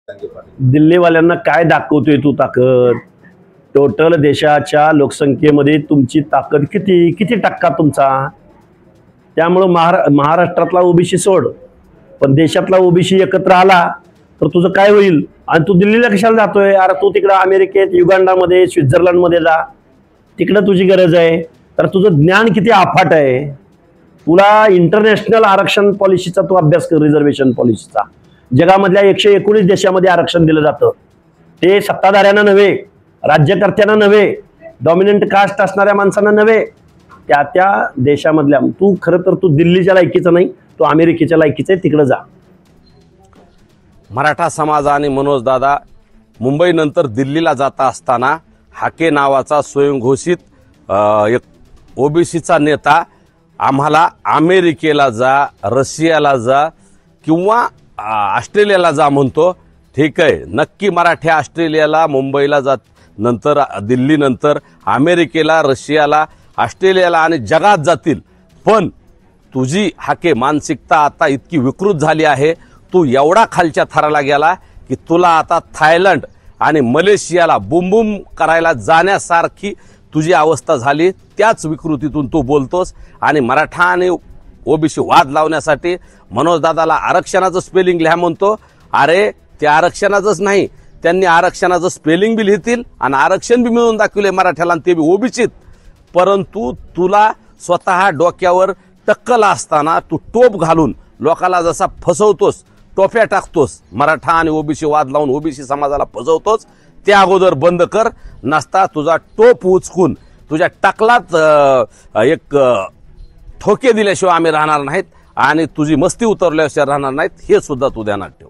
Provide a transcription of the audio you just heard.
दिल्लीवाल्यांना काय दाखवतोय तू ताकद? टोटल देशाच्या लोकसंख्येमध्ये तुमची ताकद किती किती टक्का तुमचा? त्यामुळे महाराष्ट्रातला ओबीसी सोड, पण देशातला ओबीसी एकत्र आला तर तुझं काय होईल? आणि तू दिल्लीला कशाला जातोय? अरे तू तिकडे अमेरिकेत, युगांडामध्ये, स्वित्झर्लंडमध्ये जा, तिकडे तुझी गरज आहे. तर तुझं ज्ञान किती अफाट आहे. तुला इंटरनॅशनल आरक्षण पॉलिसीचा तू अभ्यास कर, रिझर्वेशन पॉलिसीचा. जगामधल्या 119 देशामध्ये आरक्षण दिलं जातं. ते सत्ताधाऱ्यांना नव्हे, राज्यकर्त्यांना नव्हे, डॉमिनंट कास्ट असणाऱ्या माणसांना नव्हे, त्या त्या देशामधल्या. तू खरं तर तू दिल्लीच्या लायकीचा नाही, तू अमेरिकेच्या लायकीचा आहे, तिकडे जा. मराठा समाज आणि मनोज दादा मुंबईनंतर दिल्लीला जाता असताना हाके नावाचा स्वयंघोषित एक ओबीसीचा नेता आम्हाला अमेरिकेला जा, रशियाला जा किंवा ऑस्ट्रेलियाला जा म्हणतो. ठीक आहे, नक्की मराठी ऑस्ट्रेलियाला, मुंबईला जात, नंतर दिल्लीनंतर अमेरिकेला, रशियाला, ऑस्ट्रेलियाला आणि जगात जातील. पण तुझी हाके मानसिकता आता इतकी विकृत झाली आहे, तू एवढा खालच्या थराला गेला की तुला आता थायलंड आणि मलेशियाला बुमबुम करायला जाण्यासारखी तुझी अवस्था झाली. त्याच विकृतीतून तू बोलतोस आणि मराठा आणि ओबीसी वाद लावण्यासाठी मनोज दादाला आरक्षणाचं स्पेलिंग लिहा म्हणतो. अरे ते आरक्षणाचंच नाही, त्यांनी आरक्षणाचं स्पेलिंग बी लिहितील आणि आरक्षण बी मिळवून दाखवले मराठ्याला, ते बी ओबीसीत. परंतु तुला स्वतः डोक्यावर टक्कल असताना तू टोप घालून लोकाला जसा फसवतोस, टोप्या टाकतोस, मराठा आणि ओबीसी वाद लावून ओबीसी समाजाला फसवतोस, ते अगोदर बंद कर. नसता तुझा टोप उचकून तुझ्या टकलात एक ठोके दिल्याशिवाय आम्ही राहणार नाहीत आणि तुझी मस्ती उतरल्याशिवाय राहणार नाहीत, हे सुद्धा तू ध्यानात ठेव.